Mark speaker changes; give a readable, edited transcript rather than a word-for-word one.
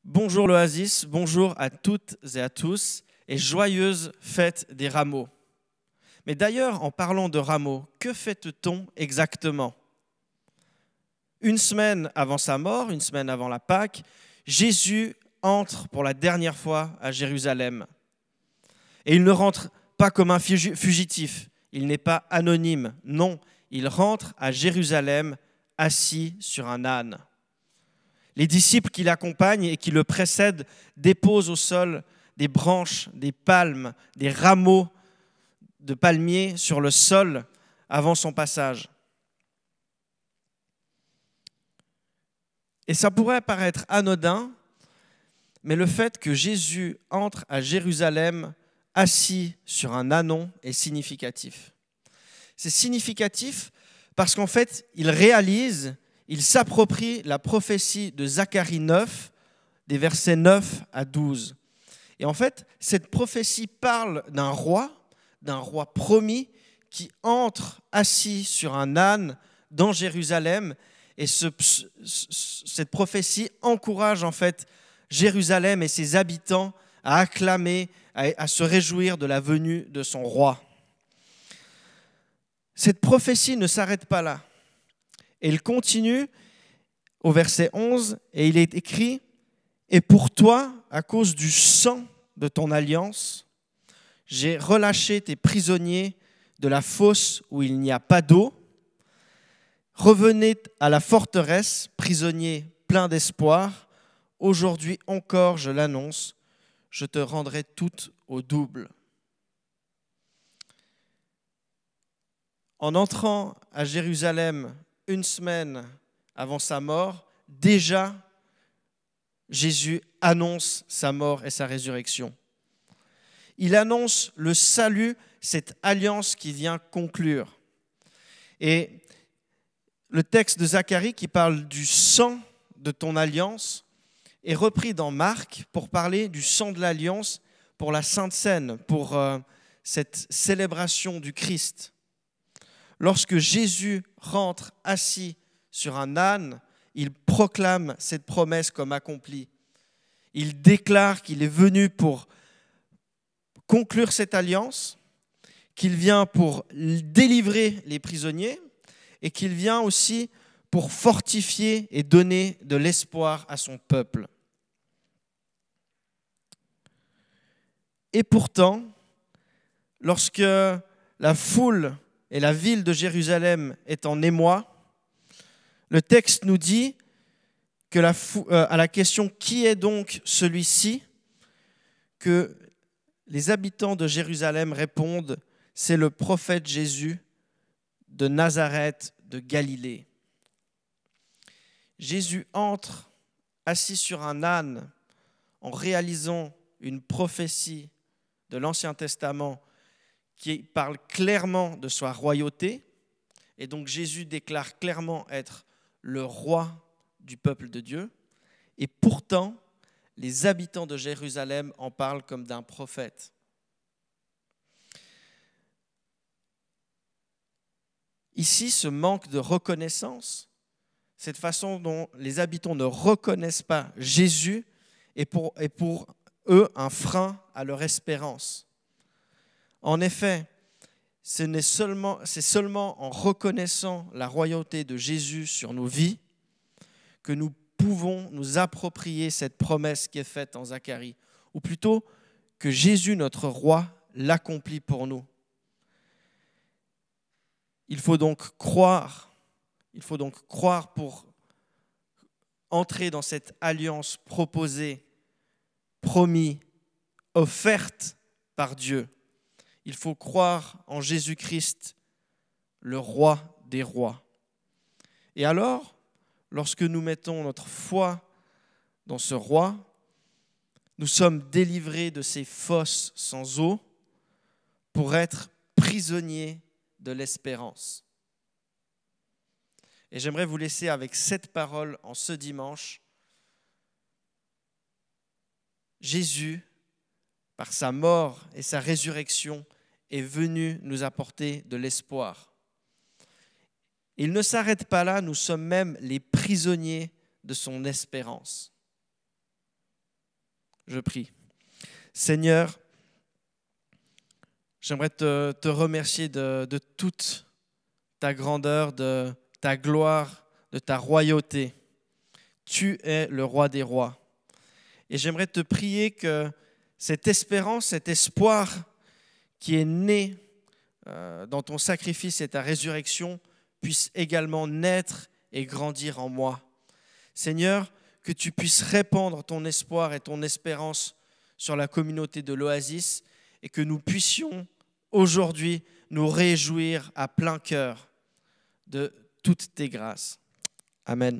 Speaker 1: Bonjour l'Oasis, bonjour à toutes et à tous et joyeuse fête des rameaux. Mais d'ailleurs, en parlant de rameaux, que fête-t-on exactement? Une semaine avant sa mort, une semaine avant la Pâque, Jésus entre pour la dernière fois à Jérusalem. Et il ne rentre pas comme un fugitif, il n'est pas anonyme, non, il rentre à Jérusalem assis sur un âne. Les disciples qui l'accompagnent et qui le précèdent déposent au sol des branches, des palmes, des rameaux de palmiers sur le sol avant son passage. Et ça pourrait paraître anodin, mais le fait que Jésus entre à Jérusalem assis sur un ânon est significatif. C'est significatif parce qu'en fait, il s'approprie la prophétie de Zacharie 9, des versets 9 à 12. Et en fait, cette prophétie parle d'un roi promis qui entre assis sur un âne dans Jérusalem. Et cette prophétie encourage en fait Jérusalem et ses habitants à acclamer, à se réjouir de la venue de son roi. Cette prophétie ne s'arrête pas là. Elle continue au verset 11 et il est écrit « Et pour toi, à cause du sang de ton alliance, j'ai relâché tes prisonniers de la fosse où il n'y a pas d'eau. Revenez à la forteresse, prisonniers pleins d'espoir. Aujourd'hui encore, je l'annonce, je te rendrai tout au double. » En entrant à Jérusalem une semaine avant sa mort, déjà, Jésus annonce sa mort et sa résurrection. Il annonce le salut, cette alliance qui vient conclure. Et le texte de Zacharie qui parle du sang de ton alliance est repris dans Marc pour parler du sang de l'alliance pour la Sainte Seine, pour cette célébration du Christ. Lorsque Jésus rentre assis sur un âne, il proclame cette promesse comme accomplie. Il déclare qu'il est venu pour conclure cette alliance, qu'il vient pour délivrer les prisonniers et qu'il vient aussi pour fortifier et donner de l'espoir à son peuple. Et pourtant, lorsque la foule et la ville de Jérusalem est en émoi, le texte nous dit que à la question « Qui est donc celui-ci ?» que les habitants de Jérusalem répondent « C'est le prophète Jésus de Nazareth de Galilée. » Jésus entre assis sur un âne en réalisant une prophétie de l'Ancien Testament qui parle clairement de sa royauté. Et donc Jésus déclare clairement être le roi du peuple de Dieu. Et pourtant, les habitants de Jérusalem en parlent comme d'un prophète. Ici, ce manque de reconnaissance, cette façon dont les habitants ne reconnaissent pas Jésus est pour eux un frein à leur espérance. En effet, c'est seulement en reconnaissant la royauté de Jésus sur nos vies que nous pouvons nous approprier cette promesse qui est faite en Zacharie, ou plutôt que Jésus, notre roi, l'accomplit pour nous. Il faut donc croire pour entrer dans cette alliance proposée, promise, offerte par Dieu. Il faut croire en Jésus-Christ, le roi des rois. Et alors, lorsque nous mettons notre foi dans ce roi, nous sommes délivrés de ces fosses sans eau pour être prisonniers de l'espérance. Et j'aimerais vous laisser avec cette parole en ce dimanche. Jésus, par sa mort et sa résurrection, est venu nous apporter de l'espoir. Il ne s'arrête pas là, nous sommes même les prisonniers de son espérance. je prie. Seigneur, j'aimerais te remercier de toute ta grandeur, de ta gloire, de ta royauté. Tu es le roi des rois. Et j'aimerais te prier que cette espérance, cet espoir qui est né dans ton sacrifice et ta résurrection puisse également naître et grandir en moi. Seigneur, que tu puisses répandre ton espoir et ton espérance sur la communauté de l'Oasis et que nous puissions aujourd'hui nous réjouir à plein cœur de toutes tes grâces. Amen.